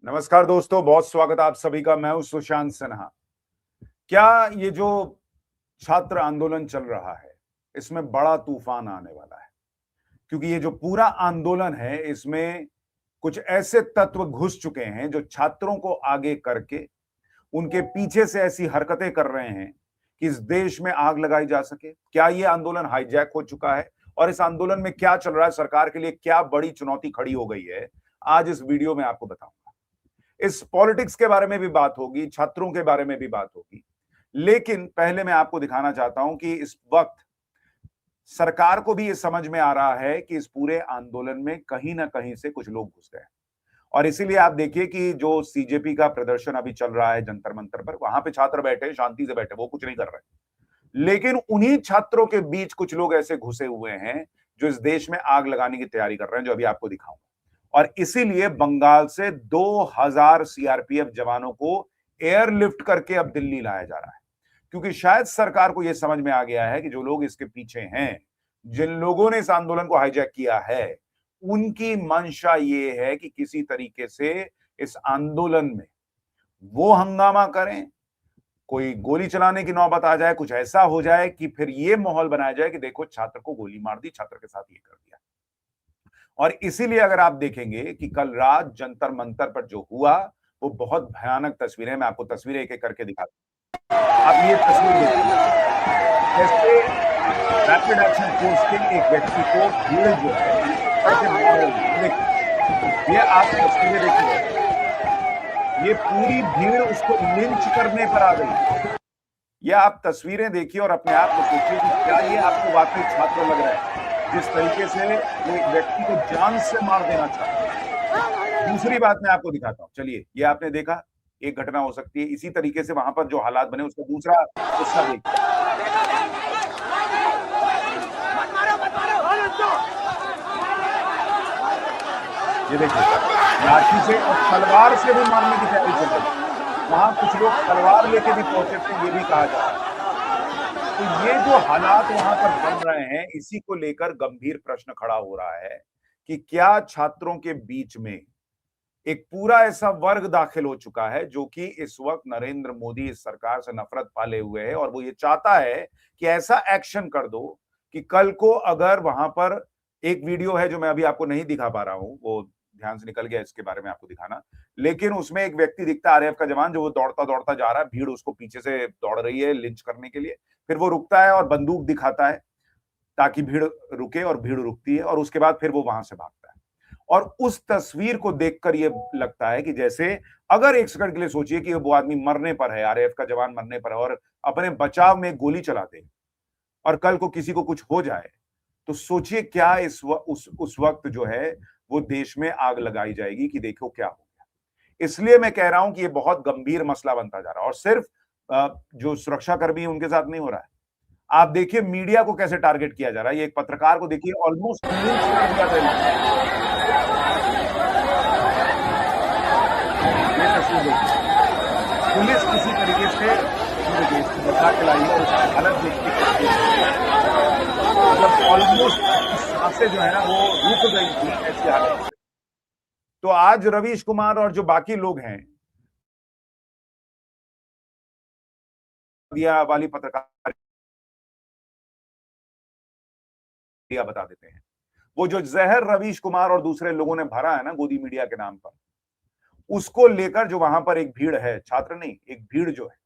नमस्कार दोस्तों, बहुत स्वागत है आप सभी का। मैं हूं सुशांत सिन्हा। क्या ये जो छात्र आंदोलन चल रहा है, इसमें बड़ा तूफान आने वाला है? क्योंकि ये जो पूरा आंदोलन है, इसमें कुछ ऐसे तत्व घुस चुके हैं जो छात्रों को आगे करके उनके पीछे से ऐसी हरकतें कर रहे हैं कि इस देश में आग लगाई जा सके। क्या ये आंदोलन हाईजैक हो चुका है? और इस आंदोलन में क्या चल रहा है, सरकार के लिए क्या बड़ी चुनौती खड़ी हो गई है, आज इस वीडियो में आपको बताऊंगा। इस पॉलिटिक्स के बारे में भी बात होगी, छात्रों के बारे में भी बात होगी। लेकिन पहले मैं आपको दिखाना चाहता हूं कि इस वक्त सरकार को भी ये समझ में आ रहा है कि इस पूरे आंदोलन में कहीं ना कहीं से कुछ लोग घुस गए हैं। और इसीलिए आप देखिए कि जो सीजेपी का प्रदर्शन अभी चल रहा है जंतर मंतर पर, वहां पे छात्र बैठे, शांति से बैठे, वो कुछ नहीं कर रहे। लेकिन उन्हीं छात्रों के बीच कुछ लोग ऐसे घुसे हुए हैं जो इस देश में आग लगाने की तैयारी कर रहे हैं, जो अभी आपको दिखाऊंगा। और इसीलिए बंगाल से 2000 सीआरपीएफ जवानों को एयरलिफ्ट करके अब दिल्ली लाया जा रहा है। क्योंकि शायद सरकार को यह समझ में आ गया है कि जो लोग इसके पीछे हैं, जिन लोगों ने इस आंदोलन को हाईजैक किया है, उनकी मंशा ये है कि किसी तरीके से इस आंदोलन में वो हंगामा करें, कोई गोली चलाने की नौबत आ जाए, कुछ ऐसा हो जाए कि फिर ये माहौल बनाया जाए कि देखो छात्र को गोली मार दी, छात्र के साथ ये कर दिया। और इसीलिए अगर आप देखेंगे कि कल रात जंतर मंतर पर जो हुआ, वो बहुत भयानक तस्वीरें, मैं आपको तस्वीरें एक एक करके दिखाता हूं। आप ये तस्वीर देखिए, कैसे रैपिड एक्शन फोर्स के एक व्यक्ति को भीड़ जो है करके मार रही है। देखिए, ये आप तस्वीरें देखिए, ये पूरी भीड़ उसको लिंच करने पर आ गई। ये आप तस्वीरें देखिए और अपने आप को सोचिए कि क्या ये आपको वाकई छात्र लग रहा है, जिस तरीके से वो एक व्यक्ति को जान से मार देना चाहता है। दूसरी बात मैं आपको दिखाता हूं, चलिए। ये आपने देखा, एक घटना हो सकती है इसी तरीके से वहां पर जो हालात बने, उसका दूसरा हिस्सा देखिए। ये देखिए, लाठी से और तलवार से भी मारने की तैयारी चल रही है। वहां कुछ लोग तलवार लेके भी पहुंचे थे, ये भी कहा जा रहा है। तो ये जो हालात वहां पर बन रहे हैं, इसी को लेकर गंभीर प्रश्न खड़ा हो रहा है कि क्या छात्रों के बीच में एक पूरा ऐसा वर्ग दाखिल हो चुका है जो कि इस वक्त नरेंद्र मोदी इस सरकार से नफरत पाले हुए है, और वो ये चाहता है कि ऐसा एक्शन कर दो कि कल को अगर वहां पर एक वीडियो है जो मैं अभी आपको नहीं दिखा पा रहा हूं, वो ध्यान से निकल गया इसके बारे में आपको दिखाना। लेकिन उसमें एक व्यक्ति दिखता है, आरएएफ का जवान, जो वो दौड़ता दौड़ता जा रहा है, भीड़ उसको पीछे से दौड़ रही है लिंच करने के लिए। फिर वो रुकता है और बंदूक दिखाता है ताकि भीड़ रुके, और भीड़ रुकती है, और उसके बाद फिर वो वहां से भागता है। और उस तस्वीर को देखकर ये लगता है कि जैसे, अगर एक सेकंड के लिए सोचिए कि वो आदमी मरने पर है, आरएएफ का जवान मरने पर है, और अपने बचाव में गोली चला दे और कल को किसी को कुछ हो जाए, तो सोचिए क्या उस वक्त जो है वो देश में आग लगाई जाएगी कि देखो क्या हो गया। इसलिए मैं कह रहा हूं कि ये बहुत गंभीर मसला बनता जा रहा है, और सिर्फ जो सुरक्षाकर्मी है उनके साथ नहीं हो रहा है। आप देखिए मीडिया को कैसे टारगेट किया जा रहा है। ये एक पत्रकार को देखिए, ऑलमोस्ट लिंच कर दिया गया। ये तस्वीर देखिए, पुलिस किसी तरीके से बचा के लाई है, और उसकी हालत देखिए, मतलब ऑलमोस्ट सांसें जो है ना वो रुक गई थी, ऐसी हालत। तो आज रवीश कुमार और जो बाकी लोग हैं, दिया वाली पत्रकार बता देते हैं। वो जो जहर रवीश कुमार और दूसरे लोगों ने भरा है ना गोदी मीडिया के नाम पर, उसको लेकर जो वहां पर एक भीड़ है, छात्र नहीं, एक भीड़ जो है,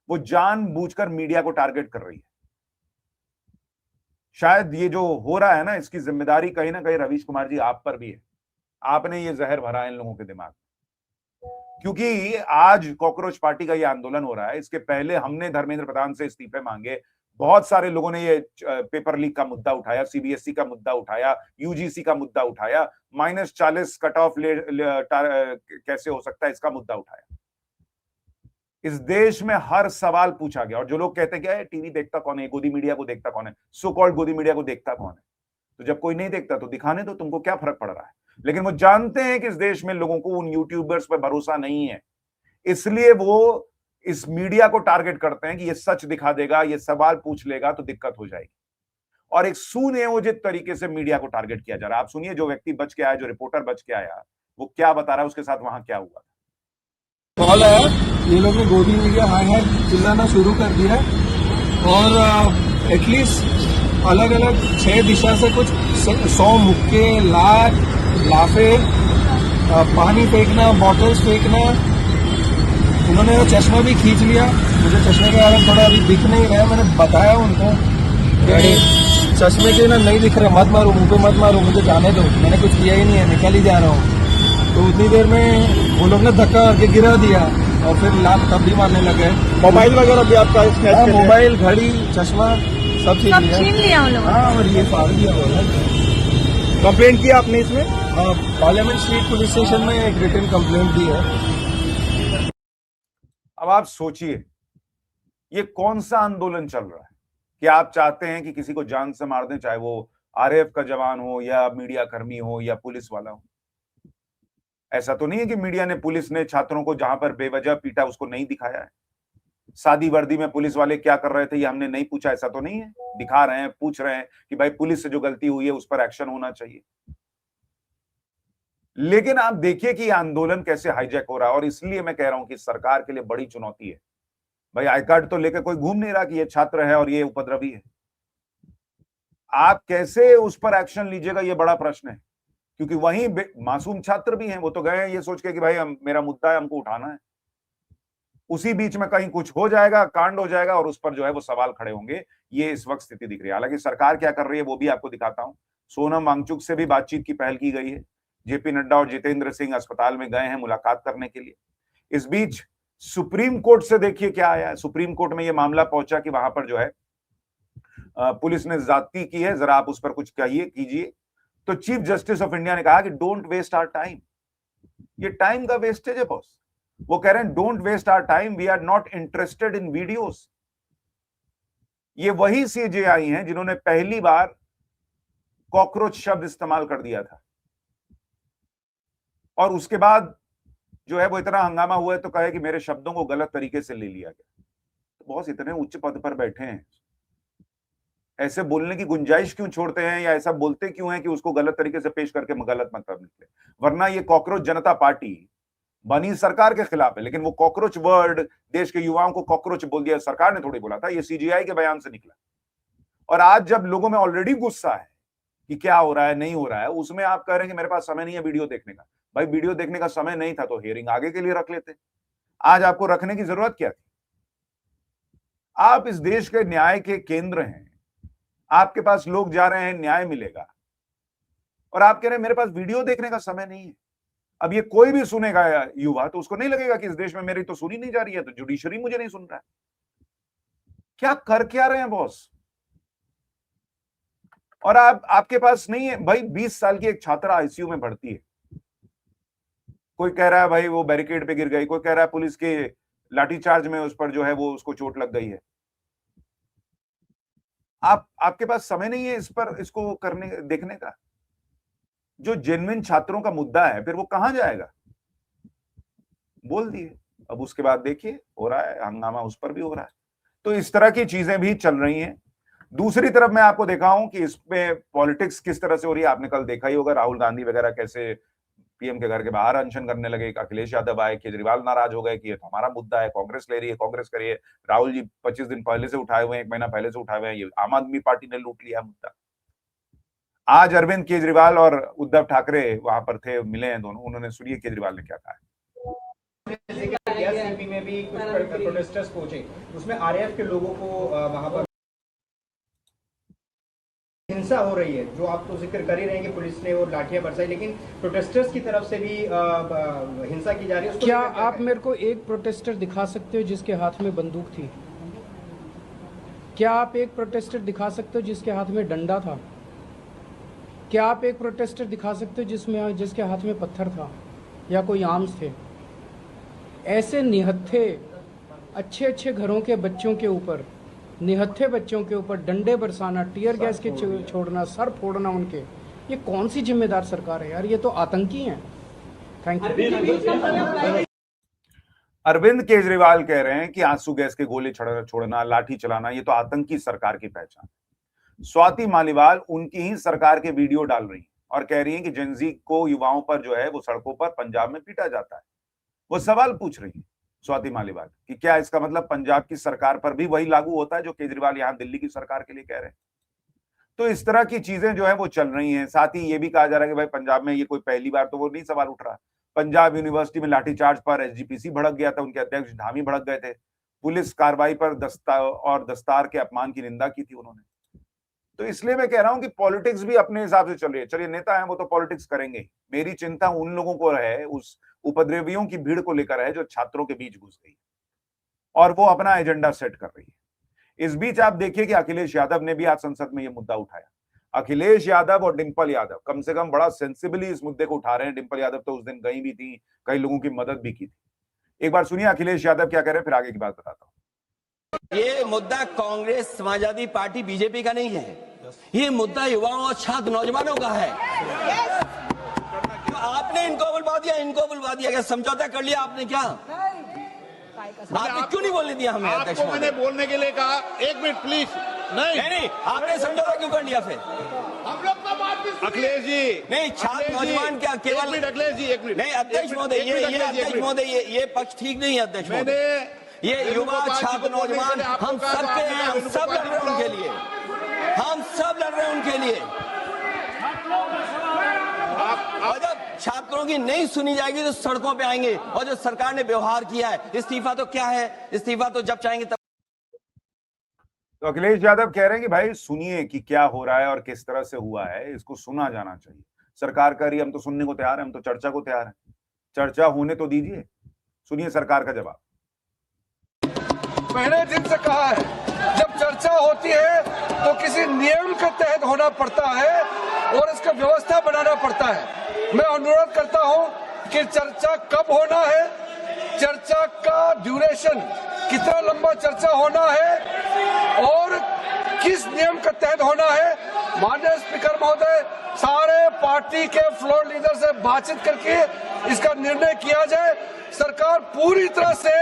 वो जानबूझकर मीडिया को टारगेट कर रही है। शायद ये जो हो रहा है ना, इसकी जिम्मेदारी कहीं ना कहीं रवीश कुमार जी आप पर भी है। आपने ये जहर भरा है इन लोगों के दिमाग में। क्योंकि आज कॉकरोच पार्टी का ये आंदोलन हो रहा है, इसके पहले हमने धर्मेंद्र प्रधान से इस्तीफे मांगे। बहुत सारे लोगों ने ये पेपर लीक का मुद्दा उठाया, सीबीएसई का मुद्दा उठाया, यूजीसी का मुद्दा उठाया, -40 कट ऑफ कैसे हो सकता है, इसका मुद्दा उठाया। इस देश में हर सवाल पूछा गया, और जो लोग कहते हैं कि टीवी देखता कौन है, गोदी मीडिया को देखता कौन है, सो कॉल्ड गोदी मीडिया को देखता कौन है, तो जब कोई नहीं देखता तो दिखाने दो, तुमको क्या फर्क पड़ रहा है। लेकिन वो जानते हैं कि इस देश में लोगों को उन यूट्यूबर्स पर भरोसा नहीं है, इसलिए वो इस मीडिया को टारगेट करते हैं कि ये सच दिखा देगा, ये सवाल पूछ लेगा तो दिक्कत हो जाएगी। और एक सुनियोजित तरीके से मीडिया को टारगेट किया जा रहा है। आप सुनिए, जो व्यक्ति बच के आया, जो रिपोर्टर बच के आया, वो क्या बता रहा है, उसके साथ वहां क्या हुआ। कॉल आया, ये लोग ने गोदी मीडिया हाय हाय चिल्लाना शुरू कर दिया और एटलीस्ट अलग अलग 6 दिशा से कुछ 100 मुक्के, लाफे, पानी फेंकना, बॉटल्स फेंकना। उन्होंने वो चश्मा भी खींच लिया। मुझे चश्मे के कारण थोड़ा अभी दिख नहीं रहा है। मैंने बताया उनको कि चश्मे के ना नहीं दिख रहे, मत मारो, मुंह पे मत मारो, मुझे जाने दो, मैंने कुछ किया ही नहीं है, निकल ही जा रहा हूँ। तो उतनी देर में वो लोग ने धक्का करके गिरा दिया और फिर लात तब भी मारने लगे। मोबाइल वगैरह भी आपका स्नैच कर लिया? मोबाइल, घड़ी, चश्मा सब छीन लिया उन लोगों ने। हाँ, और ये फाड़ दिया हुआ है। कंप्लेंट किया आपने इसमें? पार्लियामेंट स्ट्रीट पुलिस स्टेशन में एक रिटन कंप्लेंट दी है। अब आप सोचिए, ये कौन सा आंदोलन चल रहा है कि आप चाहते हैं कि किसी को जान से मार दें, चाहे वो आरएएफ का जवान हो या मीडिया कर्मी हो या पुलिस वाला हो। ऐसा तो नहीं है कि मीडिया ने, पुलिस ने छात्रों को जहां पर बेवजह पीटा उसको नहीं दिखाया है। सादी वर्दी में पुलिस वाले क्या कर रहे थे ये हमने नहीं पूछा, ऐसा तो नहीं है। दिखा रहे हैं, पूछ रहे हैं कि भाई पुलिस से जो गलती हुई है उस पर एक्शन होना चाहिए। लेकिन आप देखिए कि आंदोलन कैसे हाईजैक हो रहा है, और इसलिए मैं कह रहा हूं कि सरकार के लिए बड़ी चुनौती है। भाई आई कार्ड तो लेकर कोई घूम नहीं रहा कि ये छात्र है और ये उपद्रवी है। आप कैसे उस पर एक्शन लीजिएगा, ये बड़ा प्रश्न है। क्योंकि वहीं मासूम छात्र भी हैं, वो तो गए हैं ये सोच के कि भाई मेरा मुद्दा है, हमको उठाना है। उसी बीच में कहीं कुछ हो जाएगा, कांड हो जाएगा और उस पर जो है वो सवाल खड़े होंगे। ये इस वक्त स्थिति दिख रही है। हालांकि सरकार क्या कर रही है वो भी आपको दिखाता हूं। सोनम वांगचुक से भी बातचीत की पहल की गई है। जेपी नड्डा और जितेंद्र सिंह अस्पताल में गए हैं मुलाकात करने के लिए। इस बीच सुप्रीम कोर्ट से देखिए क्या आया है। सुप्रीम कोर्ट में यह मामला पहुंचा कि वहां पर जो है पुलिस ने ज्यादती की है, जरा आप उस पर कुछ कहिए, कीजिए। तो चीफ जस्टिस ऑफ इंडिया ने कहा कि डोंट वेस्ट आवर टाइम। ये टाइम का वेस्टेज है बॉस। वो कह रहे हैं don't waste our time, we are not interested in videos. ये वही सीजेआई हैं जिन्होंने पहली बार कॉकरोच शब्द इस्तेमाल कर दिया था, और उसके बाद जो है वो इतना हंगामा हुआ है तो कहे कि मेरे शब्दों को गलत तरीके से ले लिया गया। तो बॉस इतने उच्च पद पर बैठे हैं, ऐसे बोलने की गुंजाइश क्यों छोड़ते हैं, या ऐसा बोलते क्यों हैं कि उसको गलत तरीके से पेश करके गलत मतलब निकले। वरना ये कॉकरोच जनता पार्टी बनी सरकार के खिलाफ है, लेकिन वो कॉकरोच वर्ड देश के युवाओं को कॉकरोच बोल दिया। सरकार ने थोड़ी बोला था, ये सीजीआई के बयान से निकला। और आज जब लोगों में ऑलरेडी गुस्सा है कि क्या हो रहा है, नहीं हो रहा है, उसमें आप कह रहे हैं कि मेरे पास समय नहीं है वीडियो देखने का। भाई वीडियो देखने का समय नहीं था तो हियरिंग आगे के लिए रख लेते। आज आपको रखने की जरूरत क्या थी? आप इस देश के न्याय के केंद्र हैं, आपके पास लोग जा रहे हैं, न्याय मिलेगा, और आप कह रहे हैं मेरे पास वीडियो देखने का समय नहीं है। अब ये कोई भी सुनेगा युवा तो उसको नहीं लगेगा कि इस देश में मेरी तो सुनी नहीं जा रही है, तो जुडिशरी मुझे नहीं सुन रहा है। क्या कर क्या रहे हैं बॉस? और आपके पास नहीं है। भाई 20 साल की एक छात्रा आईसीयू में भर्ती है, कोई कह रहा है भाई वो बैरिकेड पे गिर गई, कोई कह रहा है पुलिस के लाठीचार्ज में उस पर जो है वो उसको चोट लग गई है। आपके पास समय नहीं है इस पर, इसको करने देखने का। जो जेन्युइन छात्रों का मुद्दा है फिर वो कहां जाएगा? बोल दिए, अब उसके बाद देखिए हो रहा है हंगामा, उस पर भी हो रहा है। तो इस तरह की चीजें भी चल रही हैं। दूसरी तरफ मैं आपको दिखाऊं कि इसमें पॉलिटिक्स किस तरह से हो रही है। आपने कल देखा ही होगा राहुल गांधी वगैरह कैसे पीएम के घर के बाहर अनशन करने लगे। अखिलेश यादव आए, केजरीवाल नाराज हो गए कि ये तो हमारा मुद्दा है, कांग्रेस ले रही है, कांग्रेस करिए। राहुल जी 25 दिन पहले से उठाए हुए हैं, 1 महीना पहले से उठाए हुए हैं, ये आम आदमी पार्टी ने लूट लिया मुद्दा। आज अरविंद केजरीवाल और उद्धव ठाकरे वहां पर थे, मिले हैं दोनों। उन्होंने, सुनिए केजरीवाल ने क्या कहा। सीपी में भी कुछ प्रोटेस्टर्स पहुंचे, उसमें आरएएफ के लोगों को वहां पर हिंसा हो रही है, जो आप तो जिक्र कर ही रहे हैं कि पुलिस ने वो लाठियां बरसाई, लेकिन प्रोटेस्टर्स की तरफ से भी हिंसा की जा रही है। क्या आप मेरे को एक प्रोटेस्टर दिखा सकते हो जिसके हाथ में बंदूक थी? क्या आप एक प्रोटेस्टर दिखा सकते हो जिसके हाथ में डंडा था? क्या आप एक प्रोटेस्टर दिखा सकते हो जिसके हाथ में पत्थर था या कोई आर्म्स थे? ऐसे निहत्थे अच्छे अच्छे घरों के बच्चों के ऊपर, निहत्थे बच्चों के ऊपर डंडे बरसाना, टीयर गैस के छोड़ना, सर फोड़ना उनके, ये कौन सी जिम्मेदार सरकार है यार? ये तो आतंकी हैं। Thank you. अरविंद केजरीवाल कह रहे हैं कि आंसू गैस के गोले छोड़ना, लाठी चलाना, ये तो आतंकी सरकार की पहचान। स्वाति मालीवाल उनकी ही सरकार के वीडियो डाल रही हैं और कह रही हैं कि जेनजी को, युवाओं पर जो है वो सड़कों पर पंजाब में पीटा जाता है। वो सवाल पूछ रही है स्वाति मालीवाल कि क्या इसका मतलब पंजाब की सरकार पर भी वही लागू होता है जो केजरीवाल यहां दिल्ली की सरकार के लिए कह रहे हैं। तो इस तरह की चीजें जो है वो चल रही हैं। साथ ही ये भी कहा जा रहा है कि भाई पंजाब में ये कोई पहली बार तो वो नहीं सवाल उठ रहा। पंजाब यूनिवर्सिटी में लाठीचार्ज पर एसजीपीसी भड़क गया था, उनके अध्यक्ष धामी भड़क गए थे, पुलिस कार्रवाई पर दस्तार के अपमान की निंदा की थी उन्होंने। तो इसलिए मैं कह रहा हूं कि पॉलिटिक्स भी अपने हिसाब से चल रही है। चलिए नेता हैं वो तो पॉलिटिक्स करेंगे ही। मेरी चिंता उन लोगों को है, उस उपद्रवियों की भीड़ को लेकर है जो छात्रों के बीच घुस गई और वो अपना एजेंडा सेट कर रही है। इस बीच आप देखिए कि अखिलेश यादव ने भी आज संसद में ये मुद्दा उठाया। अखिलेश यादव और डिंपल यादव कम से कम बड़ा सेंसिबली इस मुद्दे को उठा रहे हैं। डिंपल यादव तो उस दिन गई भी थी, कई लोगों की मदद भी की थी। एक बार सुनिए अखिलेश यादव क्या कह रहे हैं, फिर आगे की बात बताता हूं। ये मुद्दा कांग्रेस, समाजवादी पार्टी, बीजेपी का नहीं है। ये मुद्दा युवाओं और छात्र नौजवानों का है। तो आपने इनको बुलवा दिया, क्या समझौता कर लिया आपने? क्या आपने क्यों नहीं बोलने दिया हमें? आपको मैंने बोलने के लिए कहा, एक मिनट प्लीज। नहीं, आपने समझौता क्यों कर लिया फिर? हम लोग का बात भी अखिलेश जी नहीं, छात्र नौजवान क्या केवल? अखिलेश जी एक मिनट नहीं, अध्यक्ष महोदय, अध्यक्ष महोदय, ये पक्ष ठीक नहीं है अध्यक्ष महोदय। ये युवा, छात्र, नौजवान हम सबके हैं, हम सब लड़ रहे हैं उनके लिए, हम सब लड़ रहे हैं उनके लिए। और जब छात्रों की नहीं सुनी जाएगी तो सड़कों पे आएंगे। और जो सरकार ने व्यवहार किया है, इस्तीफा तो क्या है, इस्तीफा तो जब चाहेंगे तब। तो अखिलेश यादव कह रहे हैं कि भाई सुनिए कि क्या हो रहा है और किस तरह से हुआ है, इसको सुना जाना चाहिए। सरकार कह रही है हम तो सुनने को तैयार हैं, हम तो चर्चा को तैयार हैं, चर्चा होने तो दीजिए। सुनिए सरकार का जवाब। पहले दिन से कहा है, जब चर्चा होती है तो किसी नियम के तहत होना पड़ता है और इसका व्यवस्था बनाना पड़ता है। मैं अनुरोध करता हूं कि चर्चा कब होना है, चर्चा का ड्यूरेशन, कितना लंबा चर्चा होना है और किस नियम के तहत होना है। माननीय स्पीकर महोदय, सारे पार्टी के फ्लोर लीडर से बातचीत करके इसका निर्णय किया जाए। सरकार पूरी तरह से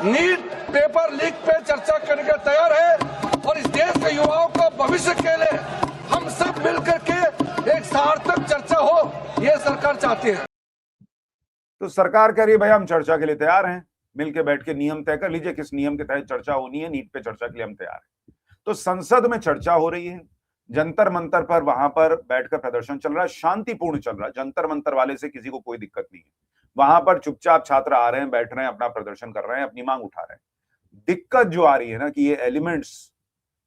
नीट पेपर लीक पे चर्चा करने के तैयार है और इस देश के युवाओं का भविष्य के लिए हम सब मिलकर के एक सार्थक चर्चा हो, ये सरकार चाहती है। तो सरकार कह रही है भाई हम चर्चा के लिए तैयार हैं, मिलकर बैठ के नियम तय कर लीजिए किस नियम के तहत चर्चा होनी है, नीट पे चर्चा के लिए हम तैयार हैं। तो संसद में चर्चा हो रही है, जंतर मंतर पर वहां पर बैठकर प्रदर्शन चल रहा है, शांतिपूर्ण चल रहा है। जंतर मंतर वाले से किसी को कोई दिक्कत नहीं है। वहां पर चुपचाप छात्र आ रहे हैं, बैठ रहे हैं, अपना प्रदर्शन कर रहे हैं, अपनी मांग उठा रहे हैं। दिक्कत जो आ रही है ना कि ये एलिमेंट्स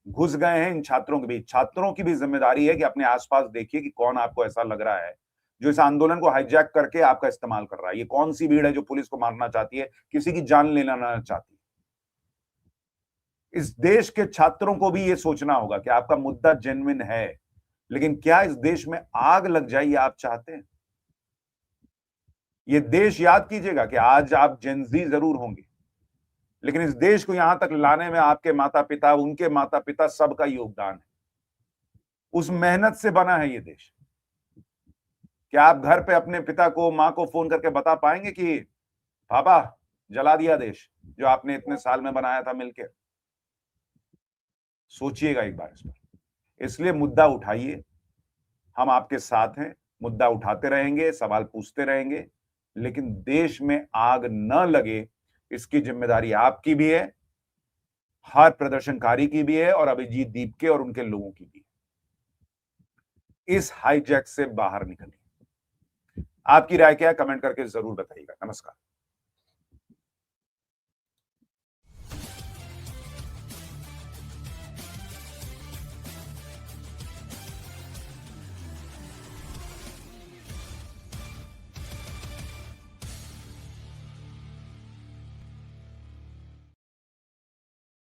घुस गए हैं इन छात्रों के बीच। छात्रों की भी जिम्मेदारी है कि अपने आसपास देखिए कि कौन आपको ऐसा लग रहा है जो इस आंदोलन को हाईजैक करके आपका इस्तेमाल कर रहा है। ये कौन सी भीड़ है जो पुलिस को मारना चाहती है, किसी की जान लेना चाहती है। इस देश के छात्रों को भी ये सोचना होगा कि आपका मुद्दा जेन्युइन है, लेकिन क्या इस देश में आग लग जाए ये आप चाहते हैं? ये देश, याद कीजिएगा कि आज आप जेनजी जरूर होंगे, लेकिन इस देश को यहां तक लाने में आपके माता पिता, उनके माता पिता, सबका योगदान है। उस मेहनत से बना है ये देश। क्या आप घर पे अपने पिता को, मां को फोन करके बता पाएंगे कि पापा जला दिया देश जो आपने इतने साल में बनाया था मिलकर? सोचिएगा एक बार इस पर। इसलिए मुद्दा उठाइए, हम आपके साथ हैं, मुद्दा उठाते रहेंगे, सवाल पूछते रहेंगे, लेकिन देश में आग न लगे इसकी जिम्मेदारी आपकी भी है, हर प्रदर्शनकारी की भी है और अभिजीत दीपके और उनके लोगों की भी है। इस हाईजैक से बाहर निकलिए। आपकी राय क्या है, कमेंट करके जरूर बताइएगा। नमस्कार।